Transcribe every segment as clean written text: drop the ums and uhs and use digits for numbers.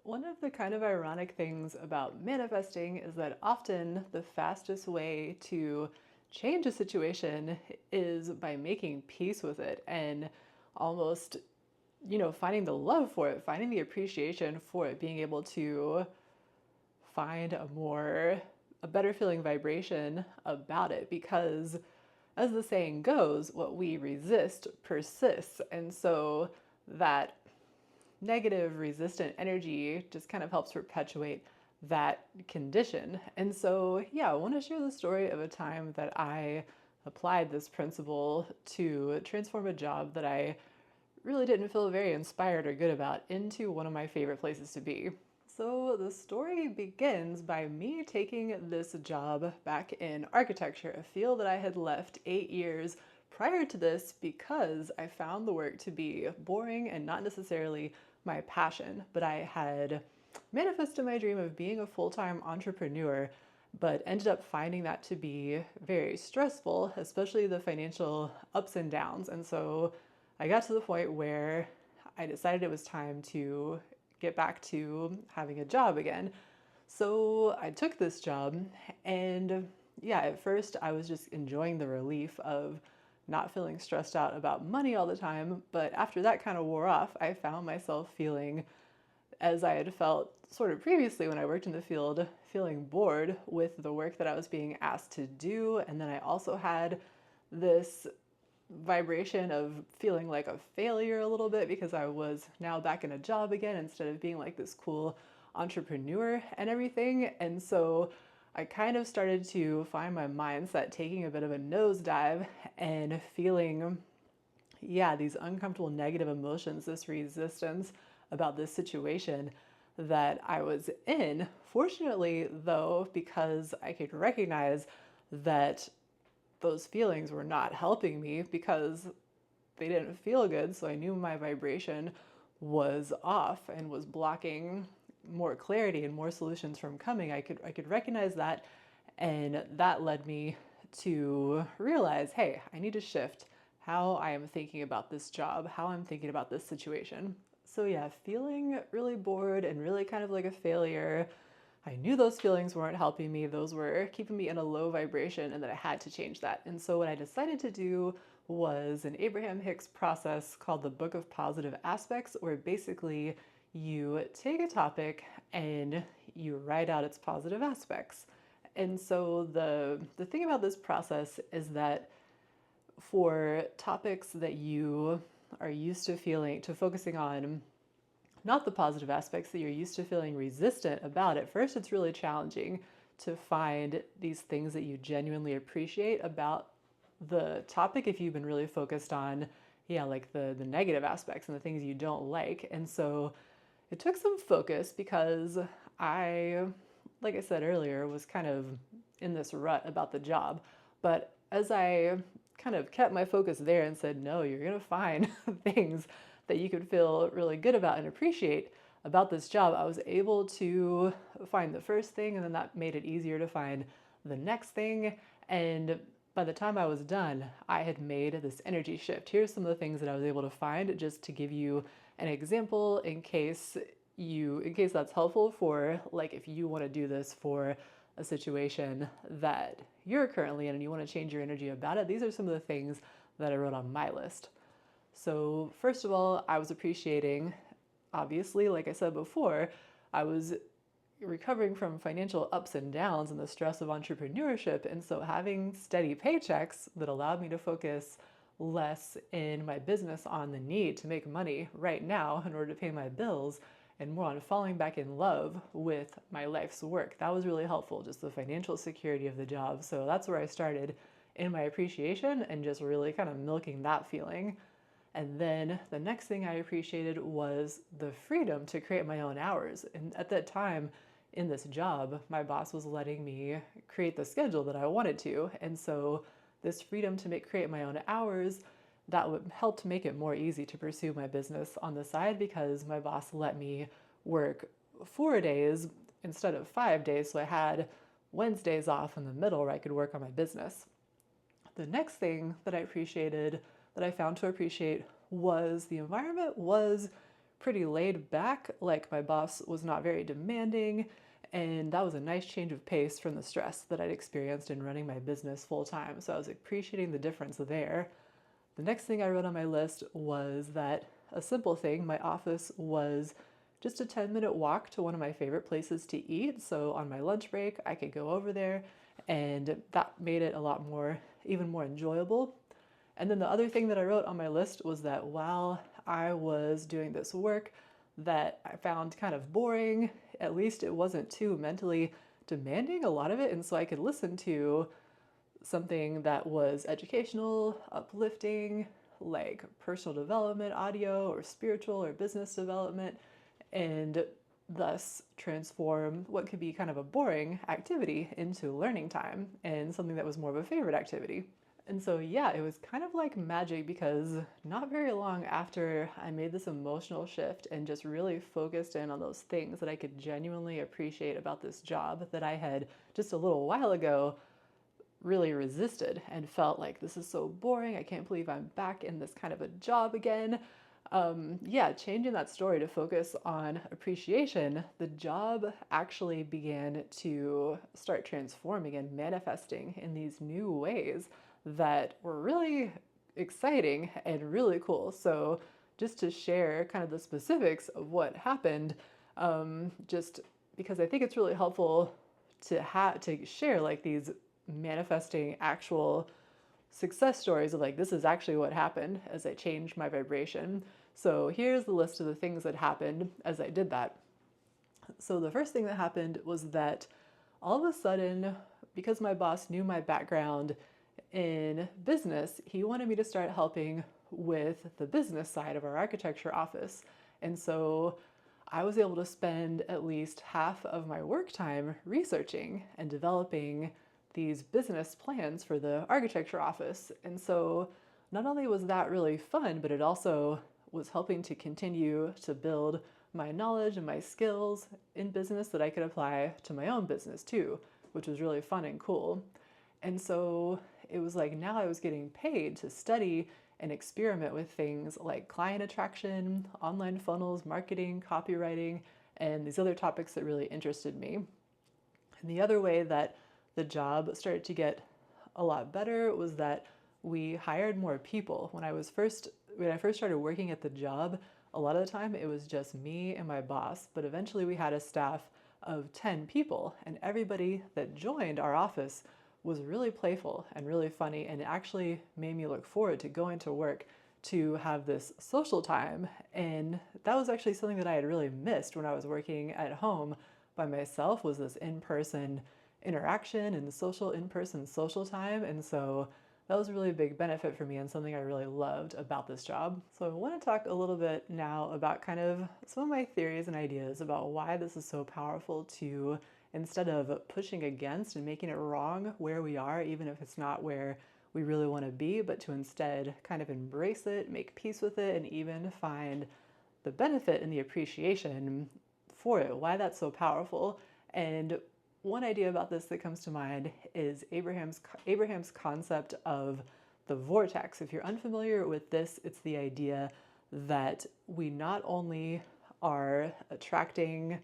One of the kind of ironic things about manifesting is that often the fastest way to change a situation is by making peace with it and almost, finding the love for it, finding the appreciation for it, being able to find a better feeling vibration about it because as the saying goes, what we resist persists. And so that negative resistant energy just kind of helps perpetuate that condition. And so, yeah, I want to share the story of a time that I applied this principle to transform a job that I really didn't feel very inspired or good about into one of my favorite places to be. So the story begins by me taking this job back in architecture, a field that I had left 8 years prior to this because I found the work to be boring and not necessarily my passion. But I had manifested my dream of being a full-time entrepreneur, but ended up finding that to be very stressful, especially the financial ups and downs. And so I got to the point where I decided it was time to get back to having a job again. So I took this job, and yeah, at first I was just enjoying the relief of not feeling stressed out about money all the time. But after that kind of wore off, I found myself feeling, as I had felt sort of previously when I worked in the field, feeling bored with the work that I was being asked to do. And then I also had this vibration of feeling like a failure a little bit because I was now back in a job again instead of being like this cool entrepreneur and everything. And so I kind of started to find my mindset taking a bit of a nosedive and feeling, yeah, these uncomfortable negative emotions, this resistance about this situation that I was in. Fortunately, though, because I could recognize that those feelings were not helping me because they didn't feel good. So I knew my vibration was off and was blocking more clarity and more solutions from coming. I could recognize that, and that led me to realize, hey, I need to shift how I am thinking about this job, how I'm thinking about this situation. So yeah, feeling really bored and really kind of like a failure. I knew those feelings weren't helping me. Those were keeping me in a low vibration and that I had to change that. And so what I decided to do was an Abraham-Hicks process called the Book of Positive Aspects, where basically you take a topic and you write out its positive aspects. And so the thing about this process is that for topics that you are used to focusing on not the positive aspects that you're used to feeling resistant about, at first it's really challenging to find these things that you genuinely appreciate about the topic if you've been really focused on, yeah, like the negative aspects and the things you don't like. And so it took some focus because I, like I said earlier, was kind of in this rut about the job. But as I kind of kept my focus there and said, no, you're going to find things that you could feel really good about and appreciate about this job, I was able to find the first thing, and then that made it easier to find the next thing. And by the time I was done, I had made this energy shift. Here's some of the things that I was able to find just to give you an example in case that's helpful for, like, if you want to do this for a situation that you're currently in and you want to change your energy about it. These are some of the things that I wrote on my list. So first of all, I was appreciating, obviously, like I said before, I was recovering from financial ups and downs and the stress of entrepreneurship. And so having steady paychecks that allowed me to focus less in my business on the need to make money right now in order to pay my bills and more on falling back in love with my life's work. That was really helpful, just the financial security of the job. So that's where I started in my appreciation and just really kind of milking that feeling. And then the next thing I appreciated was the freedom to create my own hours. And at that time in this job, my boss was letting me create the schedule that I wanted to. And so this freedom to create my own hours, that would help to make it more easy to pursue my business on the side because my boss let me work 4 days instead of 5 days. So I had Wednesdays off in the middle where I could work on my business. The next thing that I found to appreciate was the environment was pretty laid back, like my boss was not very demanding, and that was a nice change of pace from the stress that I'd experienced in running my business full time. So I was appreciating the difference there. The next thing I wrote on my list was that a simple thing, my office was just a 10-minute walk to one of my favorite places to eat. So on my lunch break, I could go over there, and that made it a lot more, even more enjoyable. And then the other thing that I wrote on my list was that while I was doing this work that I found kind of boring, at least it wasn't too mentally demanding, a lot of it. And so I could listen to something that was educational, uplifting, like personal development audio or spiritual or business development, and thus transform what could be kind of a boring activity into learning time and something that was more of a favorite activity. And so, yeah, it was kind of like magic, because not very long after I made this emotional shift and just really focused in on those things that I could genuinely appreciate about this job that I had just a little while ago really resisted and felt like, this is so boring. I can't believe I'm back in this kind of a job again. Yeah, changing that story to focus on appreciation, the job actually began to start transforming and manifesting in these new ways that were really exciting and really cool. So just to share kind of the specifics of what happened, just because I think it's really helpful to share like these manifesting actual success stories of like, this is actually what happened as I changed my vibration. So here's the list of the things that happened as I did that. So the first thing that happened was that all of a sudden, because my boss knew my background in business, he wanted me to start helping with the business side of our architecture office. And so I was able to spend at least half of my work time researching and developing these business plans for the architecture office. And so not only was that really fun, but it also was helping to continue to build my knowledge and my skills in business that I could apply to my own business too, which was really fun and cool. And so it was like, now I was getting paid to study and experiment with things like client attraction, online funnels, marketing, copywriting, and these other topics that really interested me. And the other way that the job started to get a lot better was that we hired more people. When I first started working at the job, a lot of the time it was just me and my boss, but eventually we had a staff of 10 people, and everybody that joined our office was really playful and really funny, and it actually made me look forward to going to work to have this social time. And that was actually something that I had really missed when I was working at home by myself, was this in-person interaction and social in-person social time. And so that was a really big benefit for me and something I really loved about this job. So I want to talk a little bit now about kind of some of my theories and ideas about why this is so powerful to, instead of pushing against and making it wrong where we are, even if it's not where we really want to be, but to instead kind of embrace it, make peace with it, and even find the benefit and the appreciation for it, why that's so powerful. And one idea about this that comes to mind is Abraham's concept of the vortex. If you're unfamiliar with this, it's the idea that we not only are attracting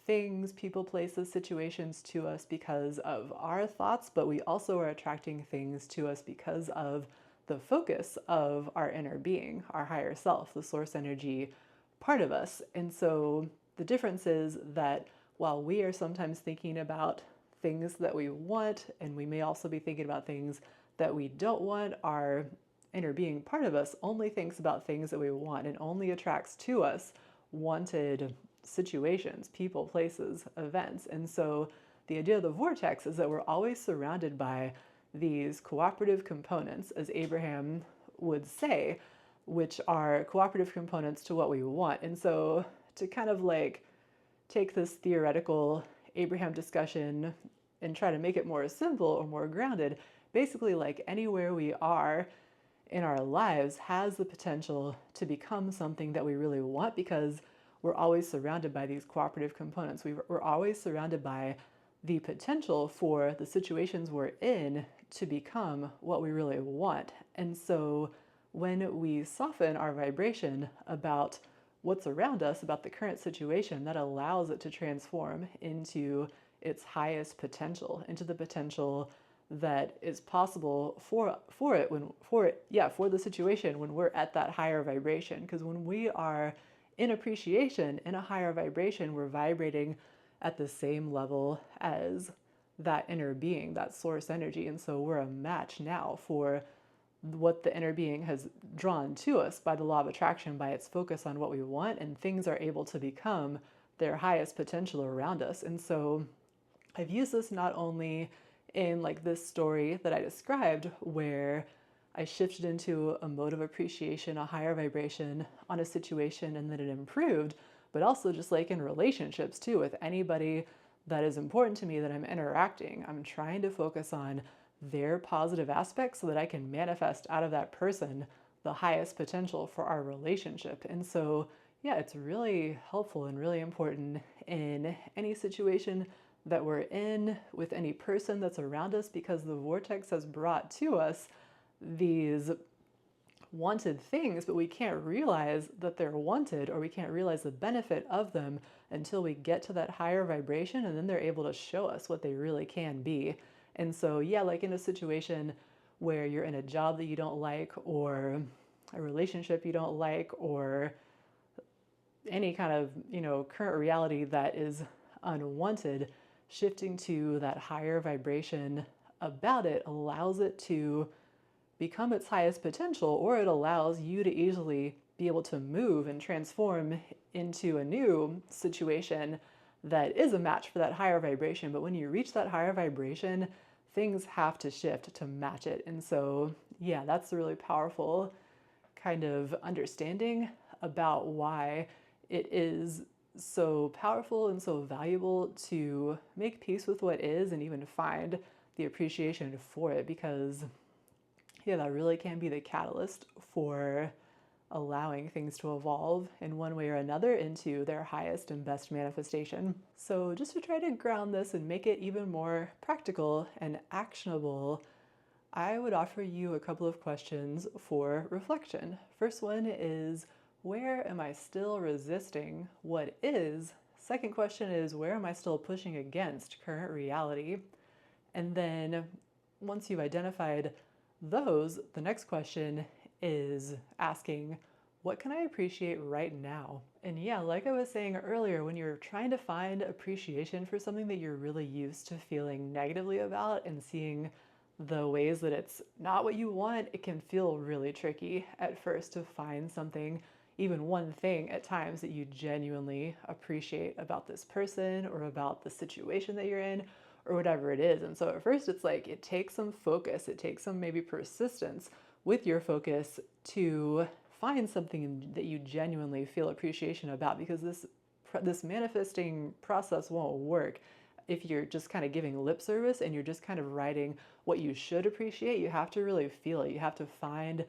things, people, places, situations to us because of our thoughts, but we also are attracting things to us because of the focus of our inner being, our higher self, the source energy part of us. And so the difference is that while we are sometimes thinking about things that we want, and we may also be thinking about things that we don't want, our inner being part of us only thinks about things that we want and only attracts to us wanted situations, people, places, events. And so the idea of the vortex is that we're always surrounded by these cooperative components, as Abraham would say, which are cooperative components to what we want. And so to kind of like take this theoretical Abraham discussion and try to make it more simple or more grounded, basically like anywhere we are in our lives has the potential to become something that we really want, because we're always surrounded by these cooperative components. We're always surrounded by the potential for the situations we're in to become what we really want. And so when we soften our vibration about what's around us, about the current situation, that allows it to transform into its highest potential, into the potential that is possible for the situation when we're at that higher vibration. Because when we are in appreciation, in a higher vibration, we're vibrating at the same level as that inner being, that source energy. And so we're a match now for what the inner being has drawn to us by the law of attraction, by its focus on what we want, and things are able to become their highest potential around us. And so I've used this not only in like this story that I described, where I shifted into a mode of appreciation, a higher vibration on a situation, and then it improved, but also just like in relationships too, with anybody that is important to me that I'm interacting. I'm trying to focus on their positive aspects so that I can manifest out of that person the highest potential for our relationship. And so, yeah, it's really helpful and really important in any situation that we're in, with any person that's around us, because the vortex has brought to us these wanted things, but we can't realize that they're wanted, or we can't realize the benefit of them until we get to that higher vibration, and then they're able to show us what they really can be. And so, yeah, like in a situation where you're in a job that you don't like, or a relationship you don't like, or any kind of, current reality that is unwanted, shifting to that higher vibration about it allows it to become its highest potential, or it allows you to easily be able to move and transform into a new situation that is a match for that higher vibration. But when you reach that higher vibration, things have to shift to match it. And so, yeah, that's a really powerful kind of understanding about why it is so powerful and so valuable to make peace with what is, and even find the appreciation for it, because yeah, that really can be the catalyst for allowing things to evolve in one way or another into their highest and best manifestation. So just to try to ground this and make it even more practical and actionable, I would offer you a couple of questions for reflection. First one is, where am I still resisting what is? Second question is, where am I still pushing against current reality? And then once you've identified those, the next question is asking, what can I appreciate right now? And yeah, like I was saying earlier, when you're trying to find appreciation for something that you're really used to feeling negatively about and seeing the ways that it's not what you want, it can feel really tricky at first to find something, even one thing at times, that you genuinely appreciate about this person or about the situation that you're in, or whatever it is. And so at first it's like, it takes some focus, it takes some maybe persistence with your focus to find something that you genuinely feel appreciation about, because this manifesting process won't work if you're just kind of giving lip service and you're just kind of writing what you should appreciate. You have to really feel it. You have to find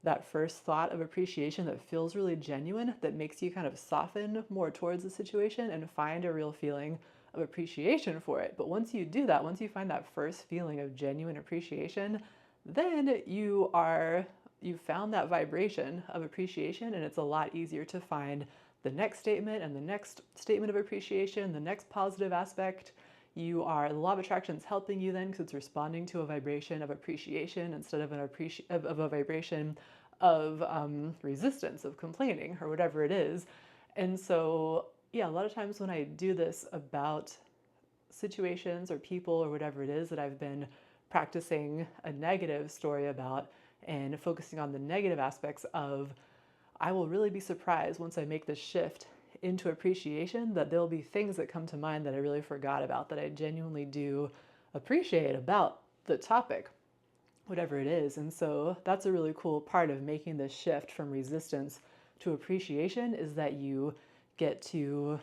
that first thought of appreciation that feels really genuine, that makes you kind of soften more towards the situation and find a real feeling of appreciation for it. But once you do that, once you find that first feeling of genuine appreciation, then you've found that vibration of appreciation, and it's a lot easier to find the next statement and the next statement of appreciation, the next positive aspect. The law of attraction is helping you then, because it's responding to a vibration of appreciation instead of a vibration of resistance, of complaining, or whatever it is. And so, yeah, a lot of times when I do this about situations or people or whatever it is that I've been practicing a negative story about and focusing on the negative aspects of, I will really be surprised once I make this shift into appreciation that there'll be things that come to mind that I really forgot about, that I genuinely do appreciate about the topic, whatever it is. And so that's a really cool part of making this shift from resistance to appreciation, is that you get to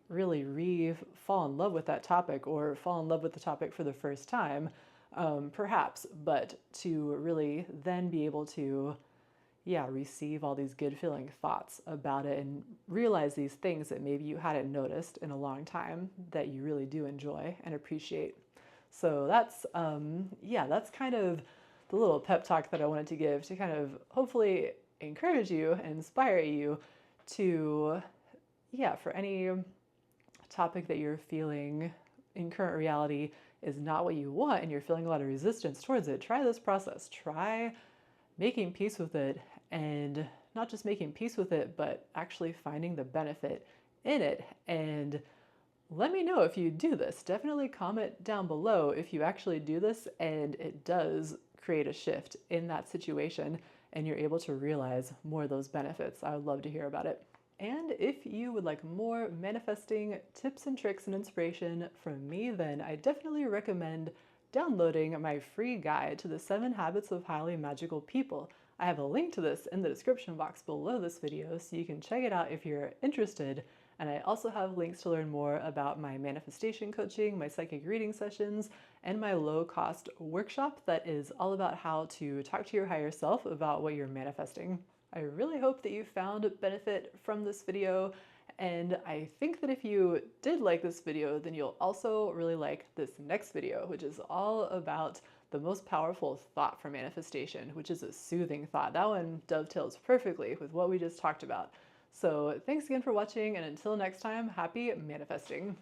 really fall in love with that topic, or fall in love with the topic for the first time, perhaps, but to really then be able to receive all these good feeling thoughts about it and realize these things that maybe you hadn't noticed in a long time that you really do enjoy and appreciate. So that's kind of the little pep talk that I wanted to give to kind of hopefully encourage you and inspire you to, yeah, for any topic that you're feeling in current reality is not what you want and you're feeling a lot of resistance towards it, try this process. Try making peace with it, and not just making peace with it, but actually finding the benefit in it. And let me know if you do this. Definitely comment down below if you actually do this and it does create a shift in that situation and you're able to realize more of those benefits. I would love to hear about it. And if you would like more manifesting tips and tricks and inspiration from me, then I definitely recommend downloading my free guide to the 7 habits of highly magical people. I have a link to this in the description box below this video so you can check it out if you're interested. And I also have links to learn more about my manifestation coaching, my psychic reading sessions, and my low-cost workshop that is all about how to talk to your higher self about what you're manifesting. I really hope that you found benefit from this video, and I think that if you did like this video, then you'll also really like this next video, which is all about the most powerful thought for manifestation, which is a soothing thought. That one dovetails perfectly with what we just talked about. So thanks again for watching, and until next time, happy manifesting.